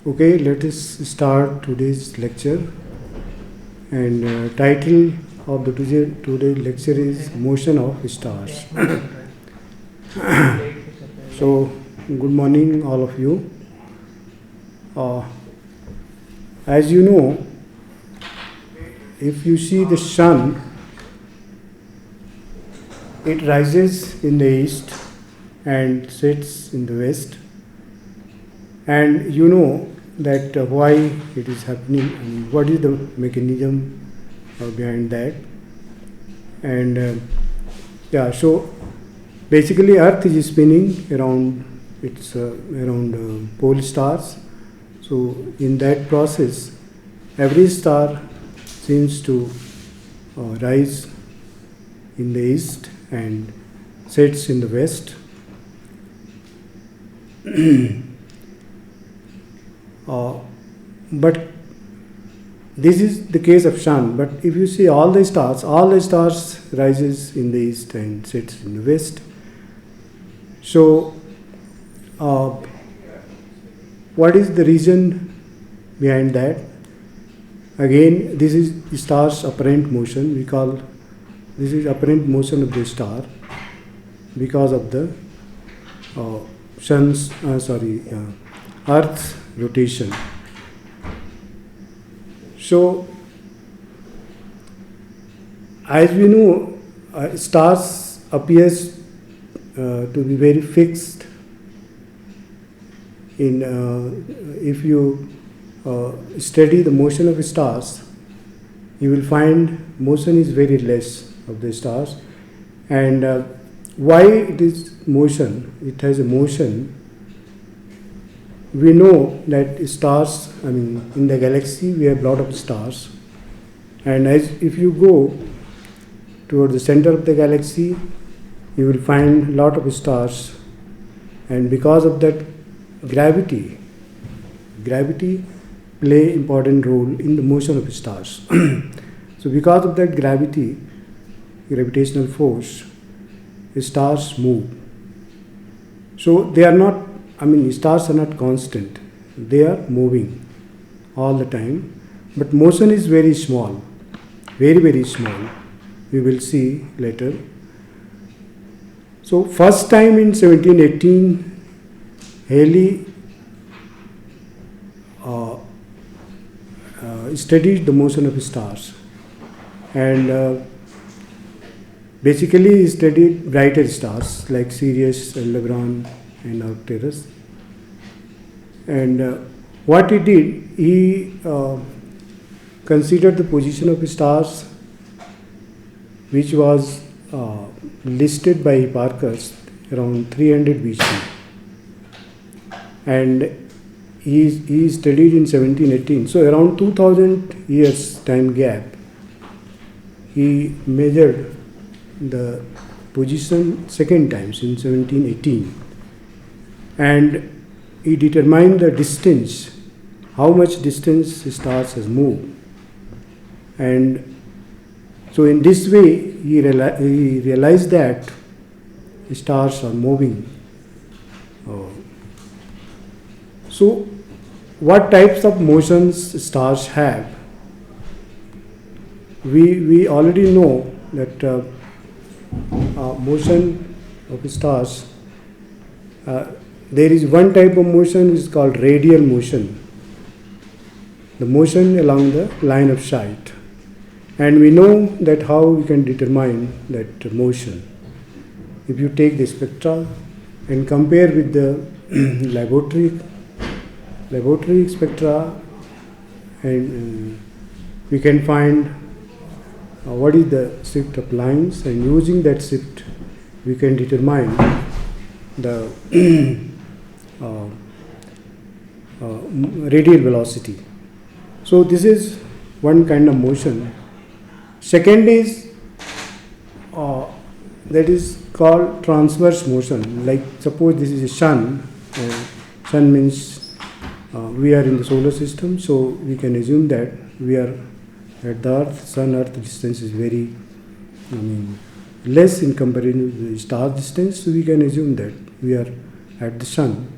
Okay, let us start today's lecture. And title of the today's lecture is Motion of Stars. So, good morning, all of you. Uh, as you know, if you see the sun, it rises in the east and sets in the west. And you know that why it is happening and what is the mechanism behind that. And so basically Earth is spinning around pole stars. So in that process, every star seems to rise in the east and sets in the west. But this is the case of sun. But if you see all the stars rises in the east and sets in the west. So, what is the reason behind that? Again, this is the star's apparent motion. We call this is apparent motion of the star because of the Earth's rotation. So, as we know, stars appears to be very fixed. If you study the motion of stars, you will find motion is very less of the stars. And why it is motion? It has a motion. We know that stars, in the galaxy we have a lot of stars, and if you go toward the center of the galaxy, you will find a lot of stars, and because of that gravity play important role in the motion of stars. So because of that gravitational force, stars move. So they are not, stars are not constant. They are moving all the time. But motion is very small, very, very small. We will see later. So first time in 1718, Halley studied the motion of stars. And basically he studied brighter stars like Sirius, Aldebaran, and Arcturus. And what he did, he considered the position of stars, which was listed by Hipparchus around 300 BC. And he studied in 1718. So around 2000 years time gap, he measured the position second times in 1718. And he determined the distance, how much distance stars has moved. And so in this way, he realized that stars are moving. So what types of motions stars have? We already know that motion of stars, there is one type of motion is called radial motion, the motion along the line of sight. And we know that how we can determine that motion. If you take the spectra and compare with the laboratory spectra, and we can find what is the shift of lines, and using that shift we can determine the radial velocity. So this is one kind of motion. Second is that is called transverse motion. Like suppose this is a sun. Sun means we are in the solar system, so we can assume that we are at the Earth. Sun-Earth distance is very, less in comparison to the star distance, so we can assume that we are at the sun.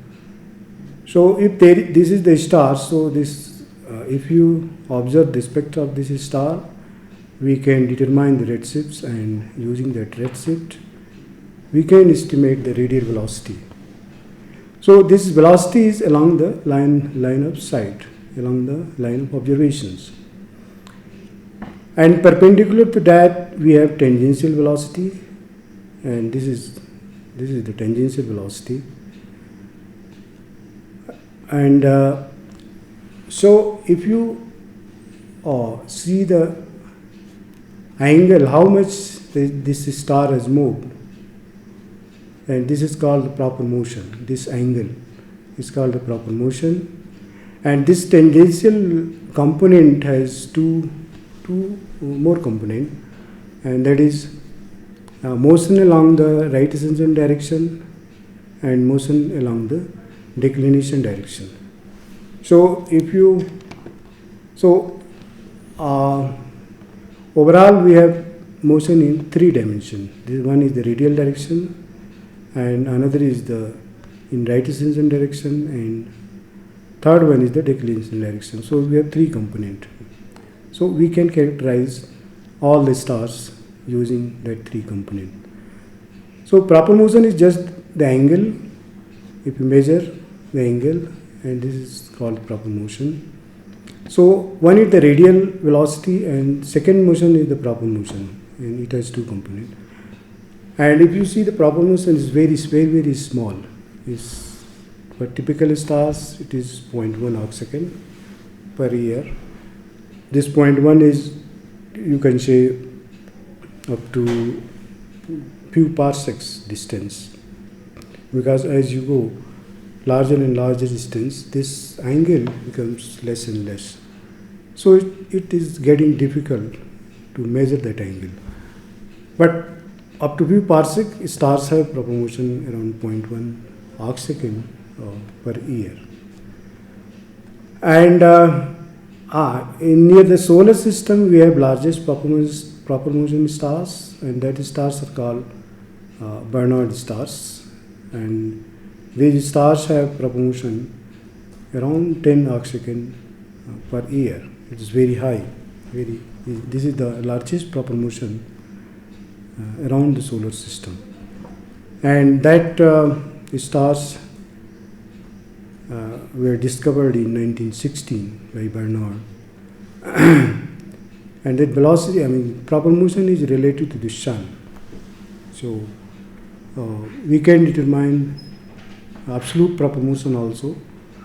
So if this is the star, so this if you observe the spectra of this star, we can determine the redshifts, and using that redshift, we can estimate the radial velocity. So this velocity is along the line of sight, along the line of observations. And perpendicular to that, we have tangential velocity, and this is the tangential velocity. And so if you see the angle, how much this star has moved, and this is called the proper motion. This angle is called the proper motion, and this tangential component has two more component, and that is motion along the right ascension direction and motion along the declination direction. So if you overall we have motion in 3 dimensions. This one is the radial direction, and another is the in right ascension direction, and third one is the declination direction. So we have 3 components. So we can characterize all the stars using that 3 components. So proper motion is just the angle. If you measure the angle, and this is called proper motion. So one is the radial velocity, and second motion is the proper motion, and it has 2 components. And if you see, the proper motion is very small. For typical stars, it is 0.1 arcsecond per year. This 0.1 is, you can say, up to few parsecs distance, because as you go larger and larger distance, this angle becomes less and less. So it is getting difficult to measure that angle. But up to few parsec, stars have proper motion around 0.1 arcsecond per year. And near the solar system, we have largest proper motion stars, and that stars are called Barnard stars. And these stars have proper motion around 10 arcsecond per year. It is very high. This is the largest proper motion around the solar system. And that stars were discovered in 1916 by Barnard. And that velocity, proper motion is related to the sun. So we can determine absolute proper motion also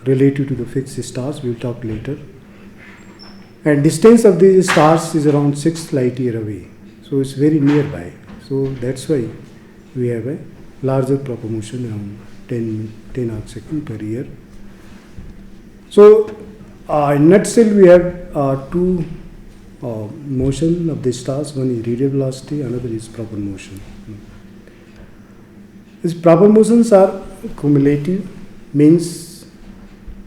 related to the fixed stars. We will talk later. And distance of these stars is around 6 light year away. So it's very nearby. So that's why we have a larger proper motion around 10 arcsecond per year. So in nutshell, we have 2 motion of the stars. One is radial velocity, another is proper motion. These proper motions are cumulative, means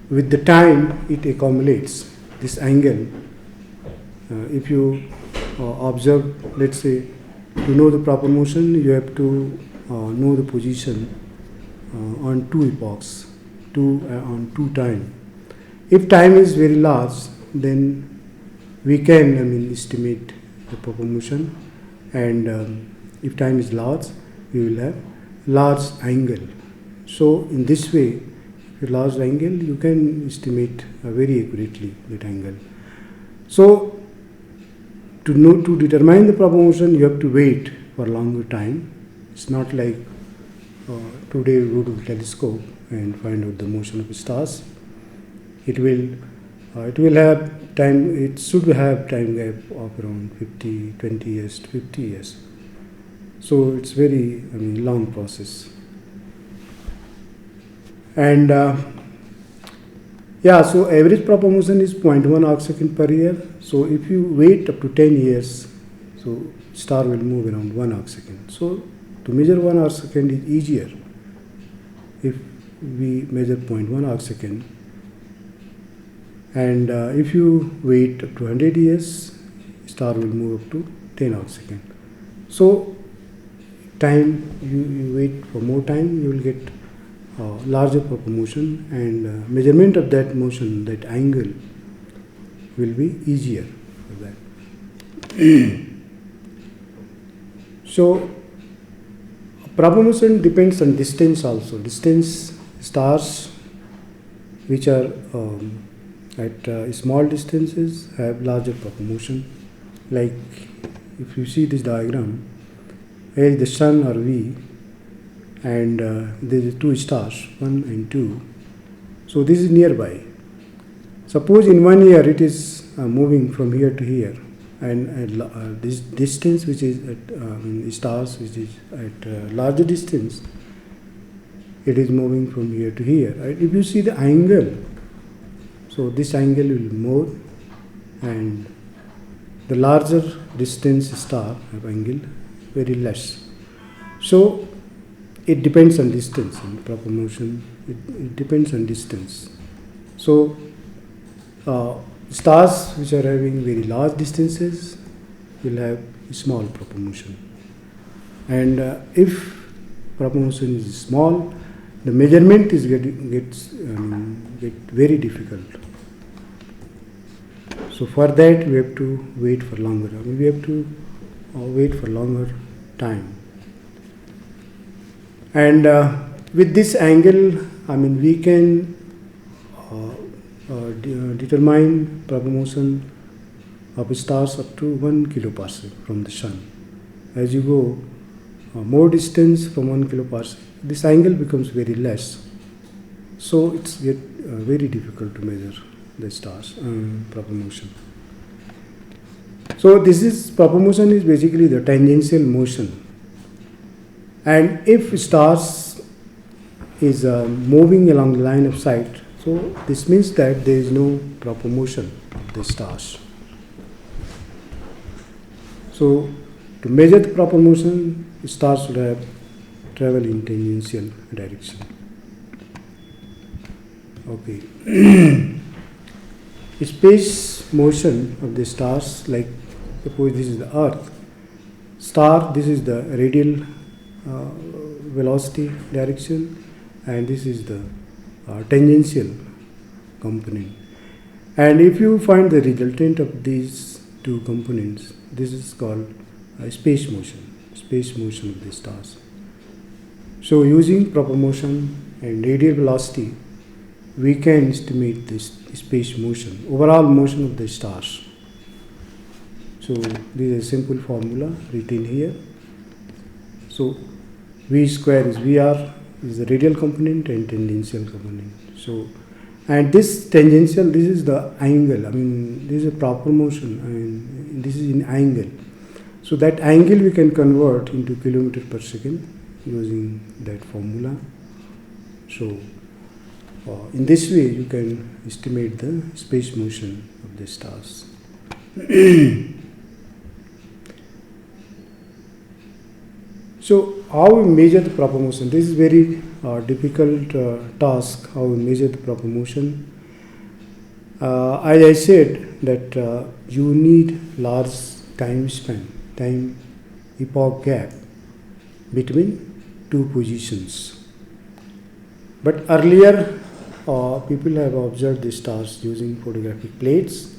with the time it accumulates this angle. If you observe, let's say, to know the proper motion, you have to know the position on 2 epochs, on 2 time. If time is very large, then we can estimate the proper motion, and if time is large, we will have large angle. So in this way, with large angle, you can estimate very accurately that angle. So to determine the proper motion, you have to wait for longer time. It's not like today we go to the telescope and find out the motion of stars. It will have time. It should have time gap of around 20 years to 50 years. So it's very long process. And so average proper motion is 0.1 arcsecond per year. So if you wait up to 10 years, so star will move around 1 arcsecond. So to measure 1 arcsecond is easier if we measure 0.1 arcsecond. And if you wait up to 100 years, star will move up to 10 arcsecond. So time, you wait for more time, you will get larger proper motion, and measurement of that motion, that angle, will be easier for that. So proper motion depends on distance also. Distance, stars which are at small distances have larger proper motion. Like if you see this diagram, here is the sun or V, and there is two stars, 1 and 2. So this is nearby. Suppose in 1 year it is moving from here to here, and this distance which is at stars which is at larger distance, it is moving from here to here. Right? If you see the angle, so this angle will be more, and the larger distance star have angle very less. So it depends on distance and proper motion. It depends on distance. So stars which are having very large distances will have small proper motion, and if proper motion is small, the measurement is get very difficult. So for that we have to wait for longer. We have to wait for longer time. And with this angle, we can determine proper motion of stars up to 1 kiloparsec from the sun. As you go more distance from 1 kiloparsec, this angle becomes very less. So it's very difficult to measure the stars proper motion. So this is proper motion is basically the tangential motion. And if stars is moving along the line of sight, so this means that there is no proper motion of the stars. So to measure the proper motion, stars should have travel in tangential direction. Okay. Space motion of the stars, like suppose this is the Earth. Star, this is the radial velocity direction, and this is the tangential component. And if you find the resultant of these two components, this is called space motion of the stars. So using proper motion and radial velocity, we can estimate this space motion, overall motion of the stars. So this is a simple formula written here. So V square is VR, is the radial component, and tangential component. So, and this tangential, this is the angle. This is a proper motion, and this is in angle. So that angle we can convert into kilometer per second using that formula. So in this way you can estimate the space motion of the stars. So how we measure the proper motion? This is very difficult task, how we measure the proper motion. As I said that you need large time span, time epoch gap between two positions. But earlier people have observed the stars using photographic plates,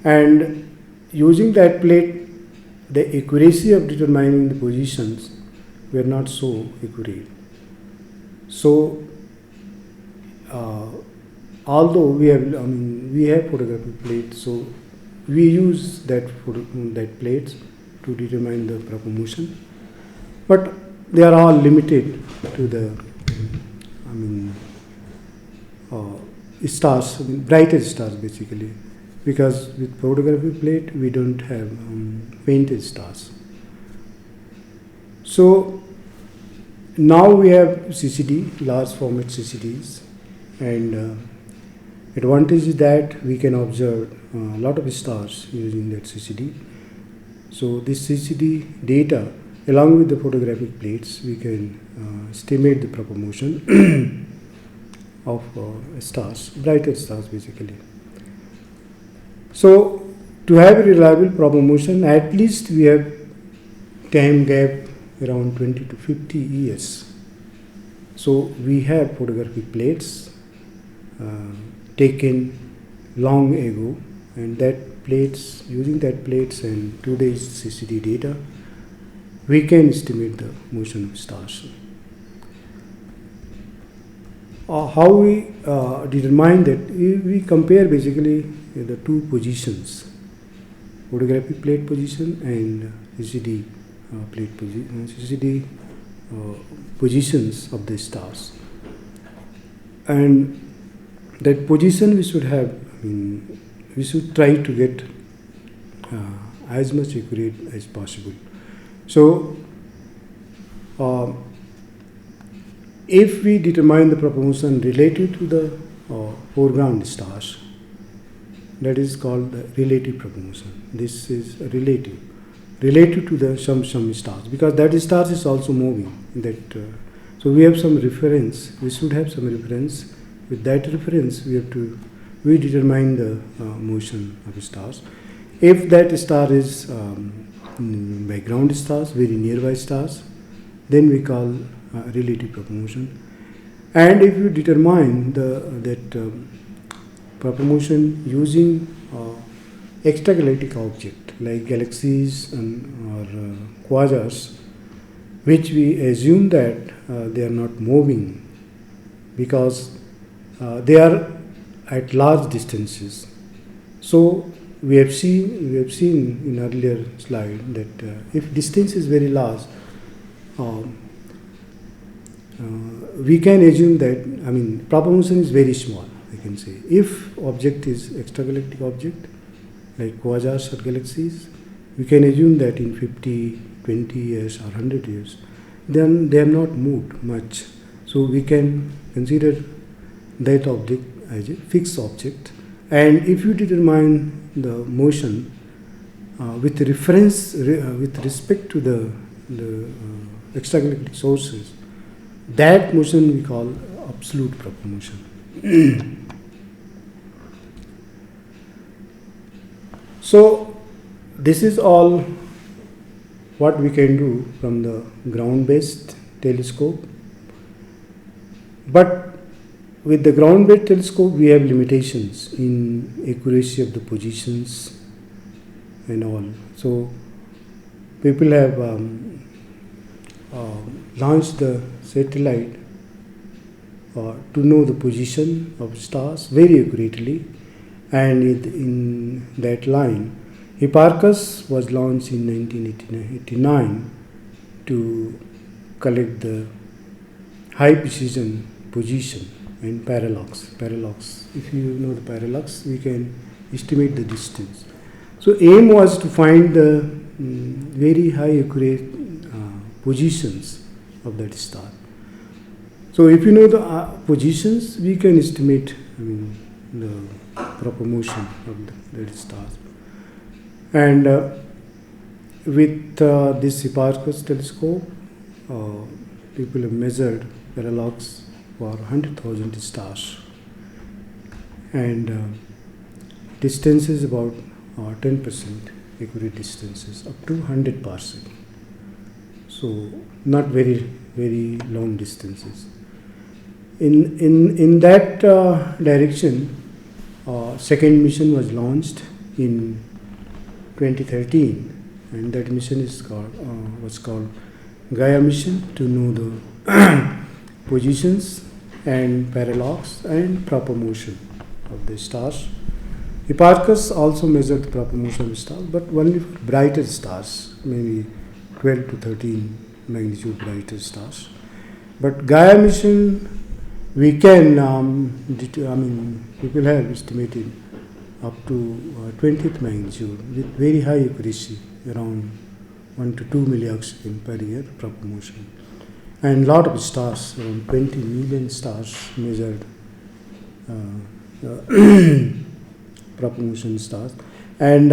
and using that plate, the accuracy of determining the positions were not so accurate. So although we have photographic plates, so we use that plates to determine the proper motion, but they are all limited to the stars, brighter stars basically, because with photographic plate we don't have fainted stars. So now we have CCD, large format CCDs, and advantage is that we can observe a lot of stars using that CCD. So this CCD data, along with the photographic plates, we can estimate the proper motion of stars, brighter stars basically. So to have a reliable proper motion, at least we have time gap around 20 to 50 years So we have photographic plates taken long ago, and using that plates and today's CCD data, we can estimate the motion of stars. How we determine that? We compare basically the two positions, photographic plate position and CCD positions of the stars. And that position we should have, we should try to get as much accurate as possible. So, if we determine the proper-motion relative to the foreground stars, that is called the relative proper-motion. This is relative to the some stars, because that stars is also moving. So we have some reference. We should have some reference. With that reference, we determine the motion of stars. If that star is background stars, very nearby stars, then we call relative proper-motion. And if you determine that proper-motion using extragalactic object like galaxies or quasars, which we assume that they are not moving because they are at large distances. So we have seen in earlier slide that if distance is very large, we can assume that, proper-motion is very small, I can say. If object is extragalactic object, like quasars or galaxies, we can assume that in 50, 20 years or 100 years, then they have not moved much. So we can consider that object as a fixed object. And if you determine the motion with respect to the extragalactic sources, that motion we call absolute proper-motion. So this is all what we can do from the ground-based telescope. But with the ground-based telescope, we have limitations in accuracy of the positions and all. So people have launched the satellite to know the position of stars very accurately, and in that line, Hipparchus was launched in 1989 to collect the high precision position and parallax. If you know the parallax, we can estimate the distance. So aim was to find the very high accurate positions of that star. So if you know the positions, we can estimate the proper motion of that star. And with this Hipparchus telescope, people have measured parallax for 100,000 stars, and distance is about 10% accurate distances up to 100 parsec. So not very very long distances. In that direction, second mission was launched in 2013, and that mission was called Gaia mission, to know the positions and parallax and proper motion of the stars. Hipparchus also measured the proper motion of stars, but only for brighter stars, maybe 12 to 13 magnitude brighter stars. But Gaia mission, we can, people have estimated up to 20th magnitude with very high accuracy, around 1 to 2 milliarcsecond per year proper motion. And lot of stars, around 20 million stars measured proper motion stars. And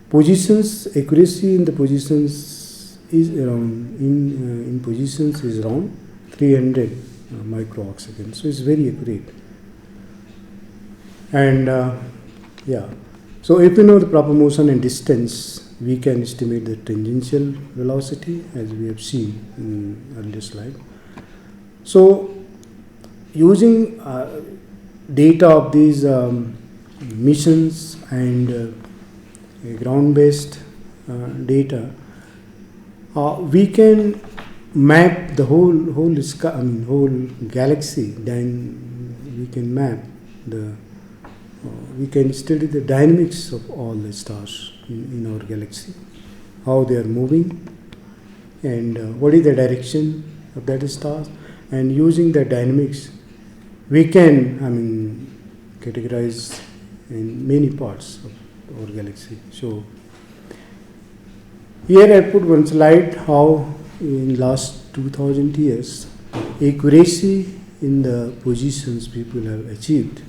positions, accuracy in the positions is around, in positions is around 300 microarcseconds. So it's very accurate. And so if we know the proper motion and distance, we can estimate the tangential velocity, as we have seen in earlier slide. So using data of these missions and ground-based data, we can map the whole sky, whole galaxy. Then we can map the we can study the dynamics of all the stars in our galaxy, how they are moving, and what is the direction of that star. And using the dynamics, we can categorize in many parts of our galaxy. So here I put one slide how in last 2000 years accuracy in the positions people have achieved.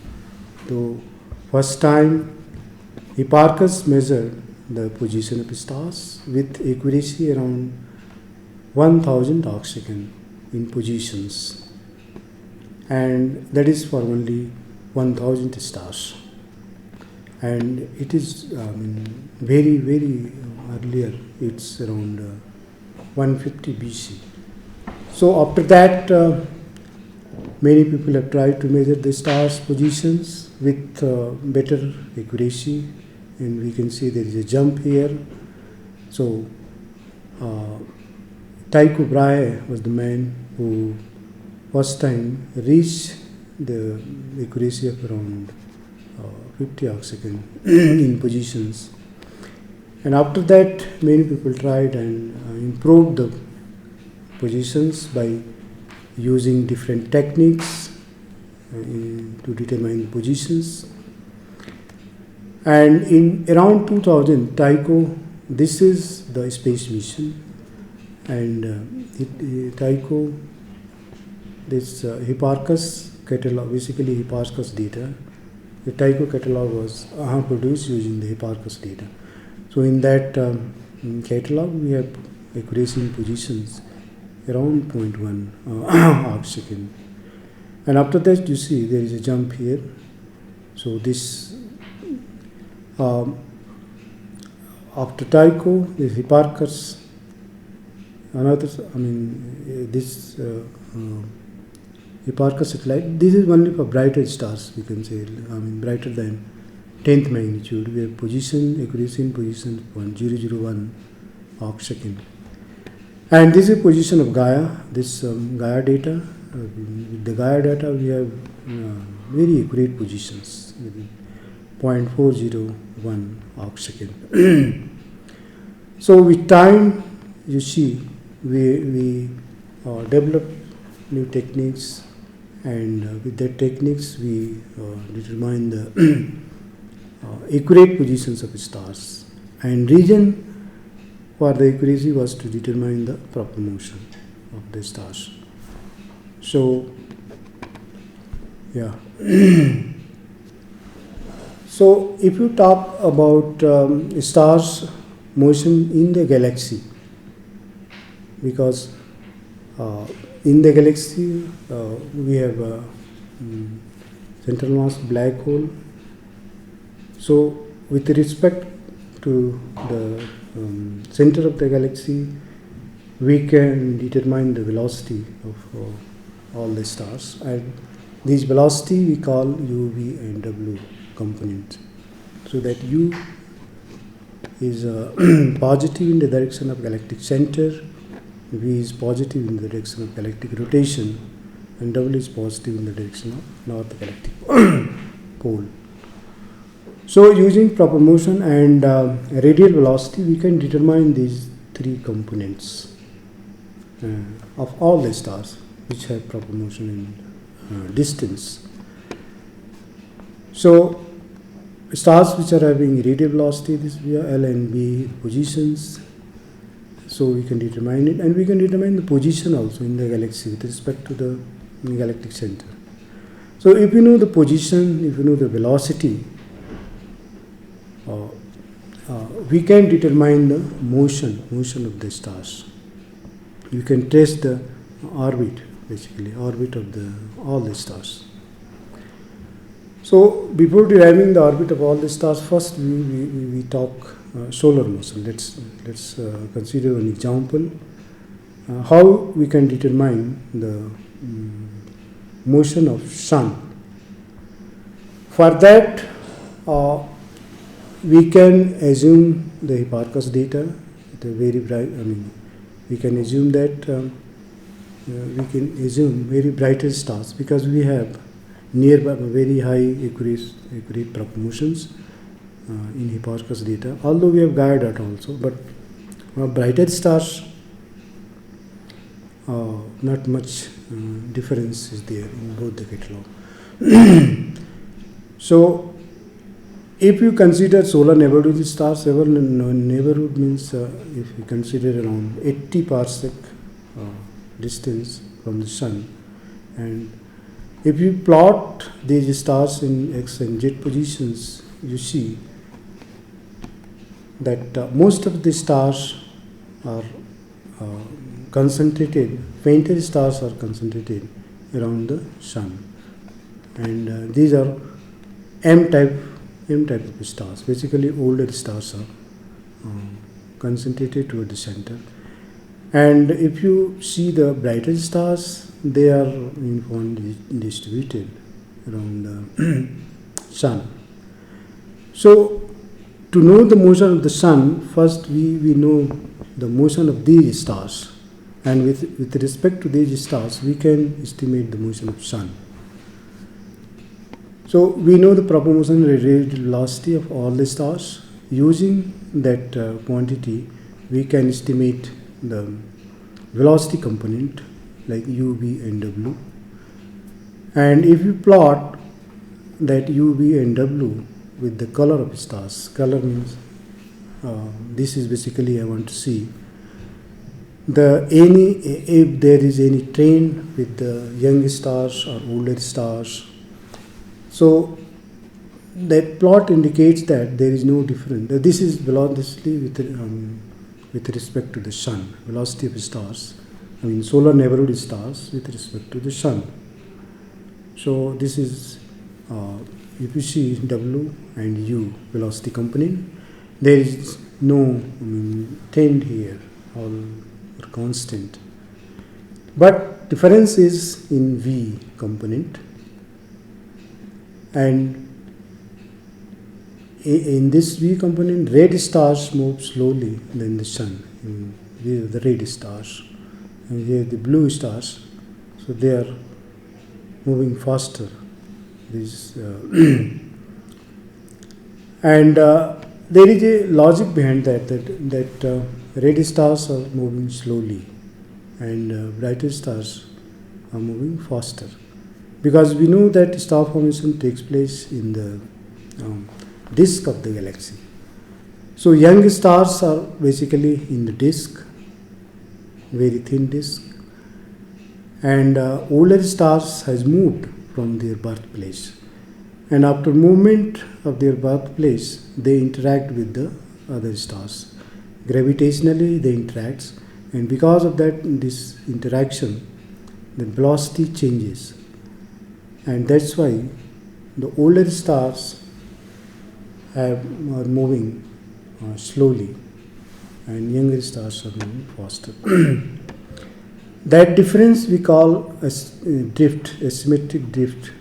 So first time Hipparchus measured the position of stars with accuracy around 1000 arcsecond in positions, and that is for only 1000 stars. And it is very earlier, it's around 150 BC. So after that many people have tried to measure the stars positions with better accuracy, and we can see there is a jump here. So Tycho Brahe was the man who first time reached the accuracy of around 50 arcsecond in positions. And after that, many people tried and improved the positions by using different techniques to determine the positions. And in around 2000, Tycho, this is the space mission, and Tycho, this Hipparchus catalog, basically Hipparchus data. The Tycho catalog was produced using the Hipparchus data. So in that catalog, we have accuracy in positions around 0.1 arcsecond. And after that, you see there is a jump here. So this after Tycho, this Hipparchus, another, this Hipparchus satellite. This is only for brighter stars, we can say, brighter than 10th magnitude. We have position, accuracy in position 0.001 arcsecond. And this is position of Gaia, this Gaia data. With the Gaia data, we have very accurate positions, 0.401 arcsecond. So with time, you see, we develop new techniques, and with that techniques, we determine the accurate positions of stars. And reason for the accuracy was to determine the proper motion of the stars. So, yeah. So, if you talk about stars' motion in the galaxy, because in the galaxy we have a central mass black hole. So, with respect to the center of the galaxy, we can determine the velocity of all the stars, and this velocity we call U, V, and W component. So that U is positive in the direction of galactic center, V is positive in the direction of galactic rotation, and W is positive in the direction of north galactic pole. So using proper motion and radial velocity, we can determine these three components of all the stars which have proper motion and distance. So stars which are having radial velocity, this via L and B positions, so we can determine it, and we can determine the position also in the galaxy with respect to the galactic center. So if you know the position, if you know the velocity, we can determine the motion of the stars. You can trace the orbit, basically orbit of all the stars. So before deriving the orbit of all the stars, first we talk solar motion. Let's consider an example how we can determine the motion of sun. For that, we can assume the Hipparchus data, the very bright. We can assume that we can assume very brighter stars because we have nearby very high accurate proper motions in Hipparchus data. Although we have Gaia data also, but brighter stars, not much difference is there in both the catalog. So, if you consider solar neighborhood stars, neighborhood means if you consider around 80 parsec distance from the sun, and if you plot these stars in X and Z positions, you see that most of the stars are concentrated, fainter stars are concentrated around the sun, and these are M type of stars. Basically, older stars are concentrated toward the center. And if you see the brighter stars, they are uniformly distributed around the sun. So, to know the motion of the sun, first we know the motion of these stars, and with respect to these stars, we can estimate the motion of sun. So, we know the proper motion and radial velocity of all the stars. Using that quantity, we can estimate the velocity component like u, v and w. And if you plot that u, v and w with the color of stars, color means this is basically I want to see if there is any trend with the young stars or older stars. So that plot indicates that there is no difference. This is velocity with respect to the sun, velocity of stars, solar neighborhood stars with respect to the sun. So this is, if you see W and U velocity component, there is no trend here, all are constant. But difference is in V component, and in this V component, red stars move slowly than the sun. These are the red stars, and here the blue stars, so they are moving faster. And there is a logic behind that red stars are moving slowly, and brighter stars are moving faster, because we know that star formation takes place in the disk of the galaxy. So young stars are basically in the disk, very thin disk, and older stars has moved from their birthplace, and after movement of their birthplace, they interact with the other stars. Gravitationally they interact, and because of that, this interaction, the velocity changes, and that's why the older stars are moving slowly, and younger stars are moving faster. That difference we call as drift, asymmetric drift.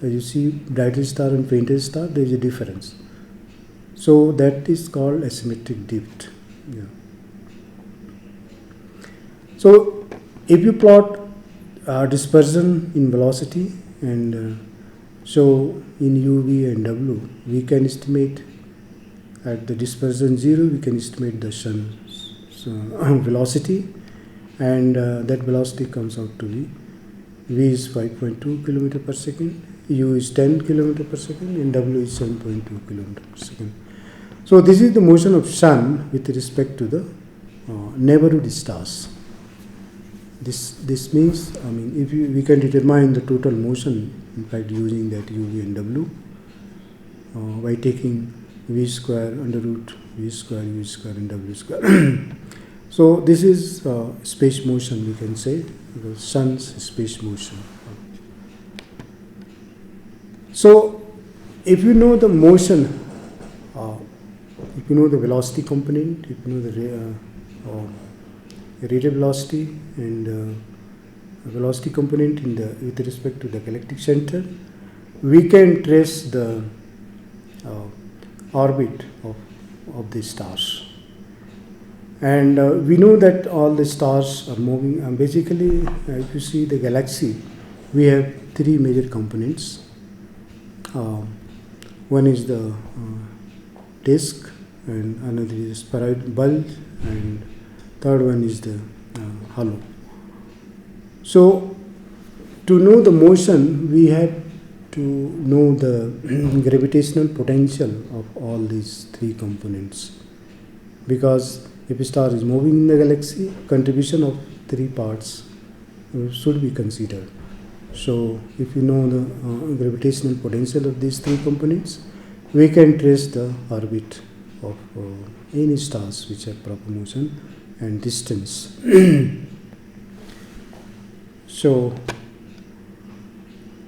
As you see, brighter star and fainter star, there is a difference. So that is called asymmetric drift. Yeah. So if you plot dispersion in velocity, and so in u, v and w, we can estimate at the dispersion 0, we can estimate the sun's velocity, and that velocity comes out to be v is 5.2 km per second, u is 10 km per second, and w is 7.2 km per second. So this is the motion of sun with respect to the neighborhood stars. This means, if we can determine the total motion, in fact, using that u, v and w by taking v square under root v square, u square and w square. So this is space motion, we can say, the sun's space motion. So if you know the motion, if you know the velocity component, if you know the radial velocity and velocity component with respect to the galactic center, we can trace the orbit of the stars. And we know that all the stars are moving. Basically, if you see the galaxy, we have three major components. One is the disk, and another is spheroid bulge, and third one is the halo. So, to know the motion, we have to know the gravitational potential of all these three components, because if a star is moving in the galaxy, contribution of three parts should be considered. So if you know the gravitational potential of these three components, we can trace the orbit of any stars which have proper motion and distance. So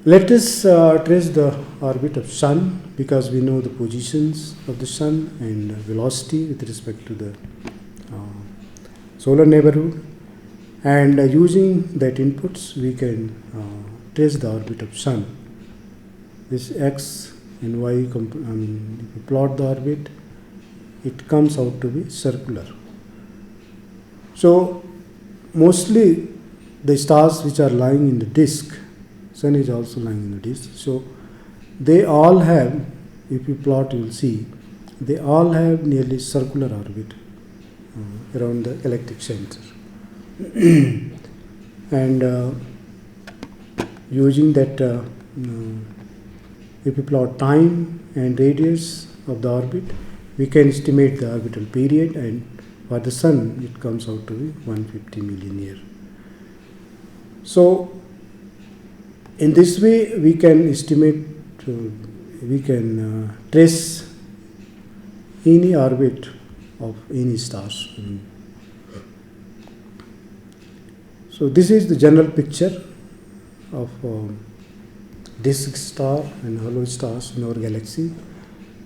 let us trace the orbit of Sun, because we know the positions of the Sun and velocity with respect to the solar neighborhood, and using that inputs we can trace the orbit of Sun. This X and Y, if you plot the orbit, it comes out to be circular. So mostly the stars which are lying in the disk, Sun is also lying in the disk, so they all have, if you plot you will see, they all have nearly circular orbit around the galactic center. And using that, if we plot time and radius of the orbit, we can estimate the orbital period, and for the Sun it comes out to be 150 million years. So in this way we can estimate, we can trace any orbit of any stars. So this is the general picture of disk star and hollow stars in our galaxy.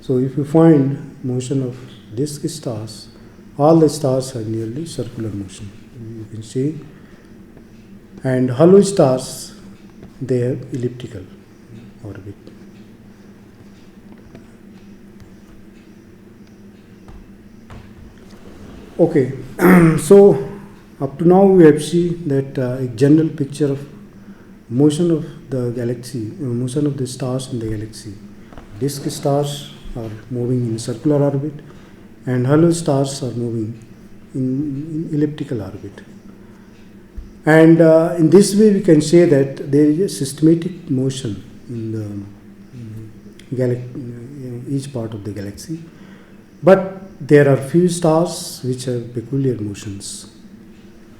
So if you find motion of disk stars, all the stars have nearly circular motion, you can see, and hollow stars, they have elliptical orbit. Okay, so up to now we have seen that a general picture of motion of the galaxy, motion of the stars in the galaxy. Disk stars are moving in circular orbit, and hollow stars are moving in elliptical orbit. And in this way we can say that there is a systematic motion in the each part of the galaxy. But there are few stars which have peculiar motions.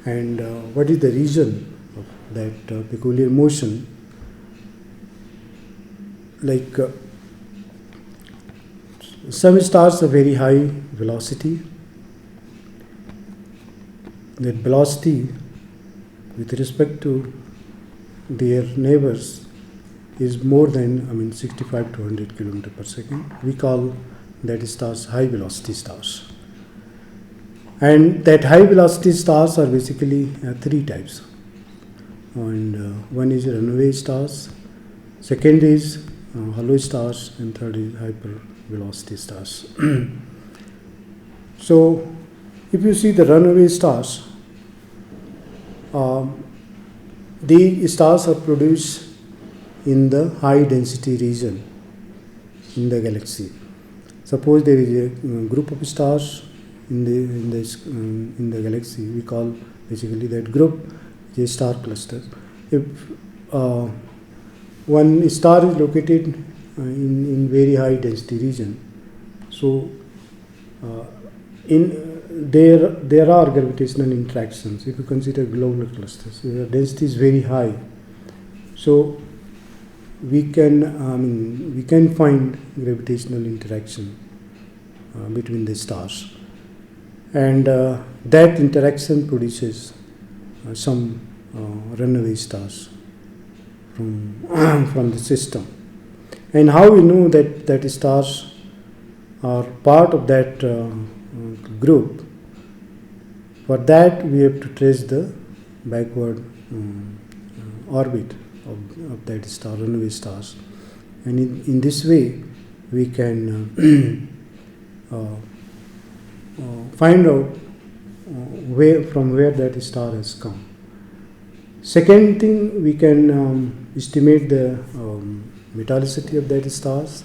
And what is the reason of that peculiar motion? Like some stars have very high velocity. That velocity with respect to their neighbors is more than 65 to 100 km per second. We call that stars high velocity stars. And that high velocity stars are basically three types. And one is runaway stars, second is hollow stars, and third is hyper velocity stars. So if you see the runaway stars, the stars are produced in the high density region in the galaxy. Suppose there is a group of stars in the galaxy, we call basically that group a star cluster. If one star is located in very high density region, so there are gravitational interactions. If you consider globular clusters, the density is very high, so we can find gravitational interaction between the stars, and that interaction produces some runaway stars from the system. And how we know that stars are part of that group? For that we have to trace the backward orbit of that star, runaway stars. And in this way, we can find out from where that star has come. Second thing, we can estimate the metallicity of that stars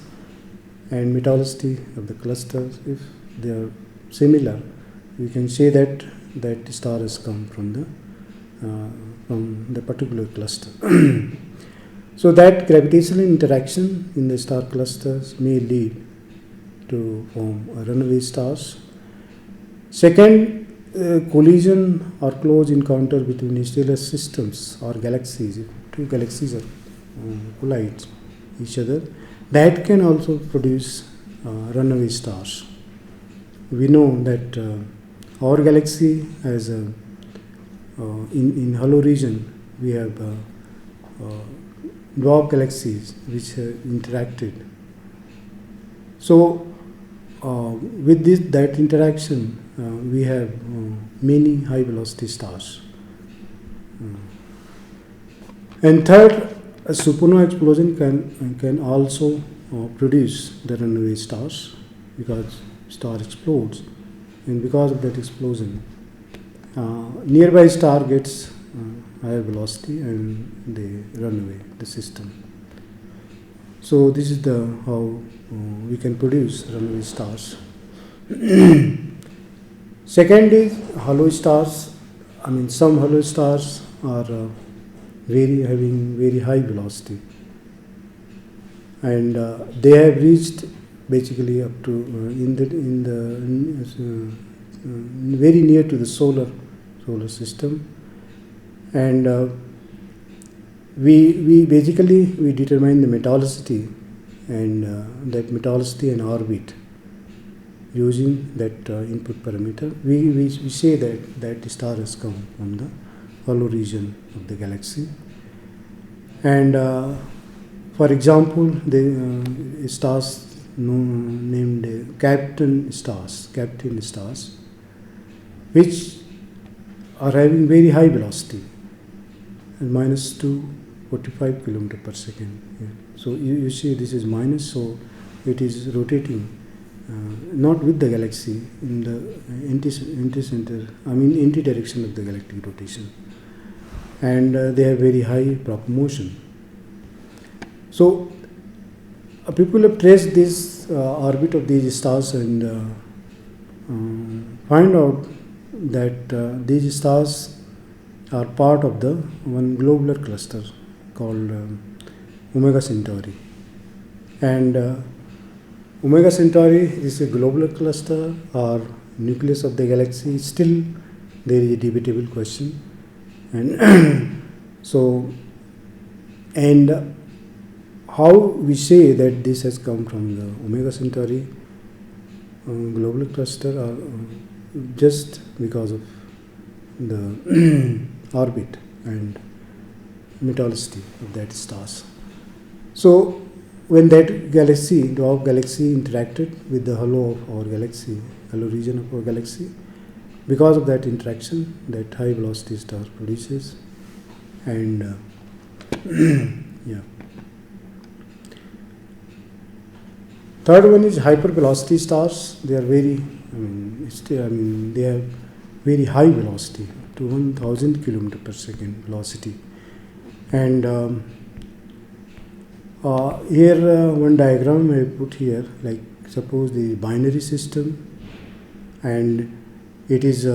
and metallicity of the clusters. If they are similar, we can say that that star has come from the particular cluster. So that gravitational interaction in the star clusters may lead to form runaway stars. Second, collision or close encounter between stellar systems or galaxies. If two galaxies collide each other, that can also produce runaway stars. We know that our galaxy has in hollow region we have dwarf galaxies which have interacted. So with that interaction, we have many high velocity stars. And third, a supernova explosion can also produce the runaway stars, because star explodes, and because of that explosion, nearby star gets higher velocity and they run away the system. So this is how we can produce runaway stars. Second is hollow stars. I mean, some hollow stars are having very high velocity, and they have reached basically up to very near to the solar system, and we basically determine the metallicity and that metallicity and orbit using that input parameter. We say that the star has come from the hollow region of the galaxy, and for example, the stars named Captain stars, which are having very high velocity, and minus 245 kilometer per second. Yeah. So you see this is minus, so it is rotating not with the galaxy in the anti-direction of the galactic rotation, and they have very high proper motion. So people have traced this orbit of these stars and find out that these stars are part of the one globular cluster called Omega Centauri. And Omega Centauri is a globular cluster or nucleus of the galaxy. Still, there is a debatable question. And and how we say that this has come from the Omega Centauri globular cluster, or just because of the orbit and metallicity of that stars. So when that dwarf galaxy interacted with the hollow of our galaxy, hollow region of our galaxy, because of that interaction, that high velocity star produces, and yeah. Third one is hypervelocity stars. They are they have very high velocity, up to 1000 kilometer per second velocity. And here one diagram I put here, like suppose the binary system, and it is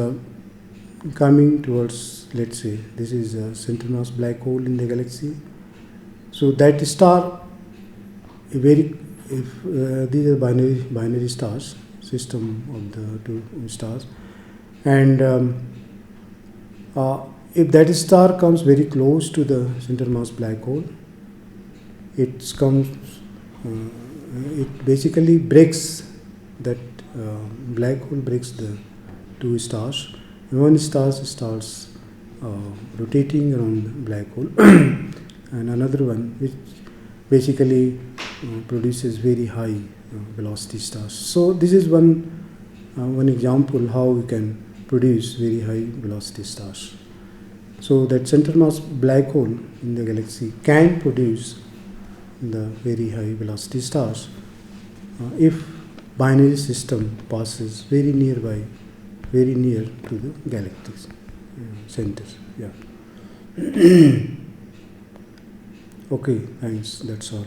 coming towards, let's say, this is a center mass black hole in the galaxy. So that star, if these are binary stars, system of the two stars, and if that star comes very close to the center mass black hole, it basically breaks that black hole, breaks the two stars, and one star starts rotating around the black hole and another one which basically produces very high velocity stars. So this is one example how we can produce very high velocity stars. So that center mass black hole in the galaxy can produce the very high velocity stars if binary system passes very nearby, very near to the galactic centers. Yeah. Okay, thanks. That's all.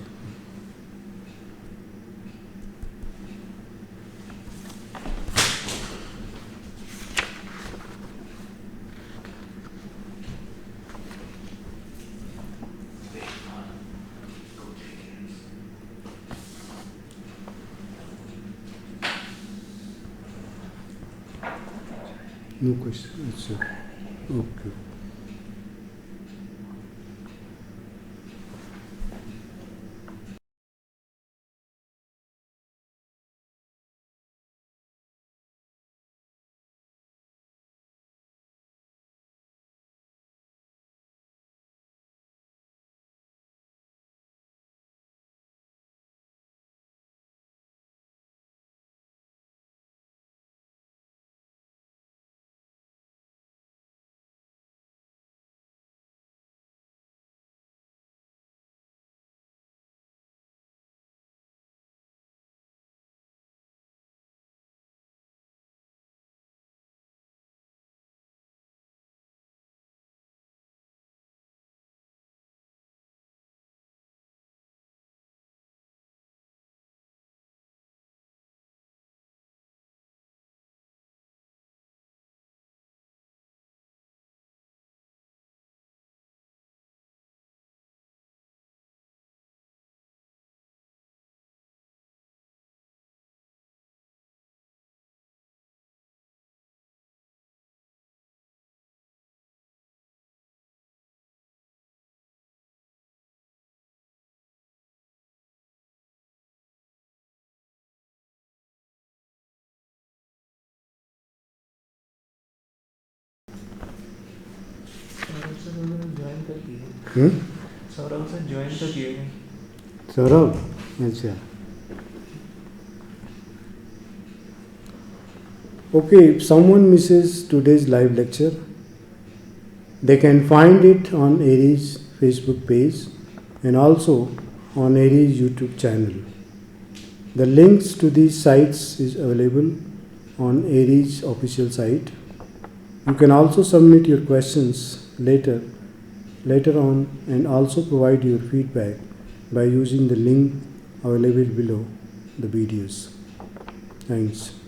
No question. It's okay. Join कर दिए सौरभ से join तो किए नहीं सौरभ, अच्छा. Okay, if someone misses today's live lecture, they can find it on Aries Facebook page and also on Aries YouTube channel. The links to these sites is available on Aries official site. You can also submit your questions later on and also provide your feedback by using the link available below the videos. Thanks.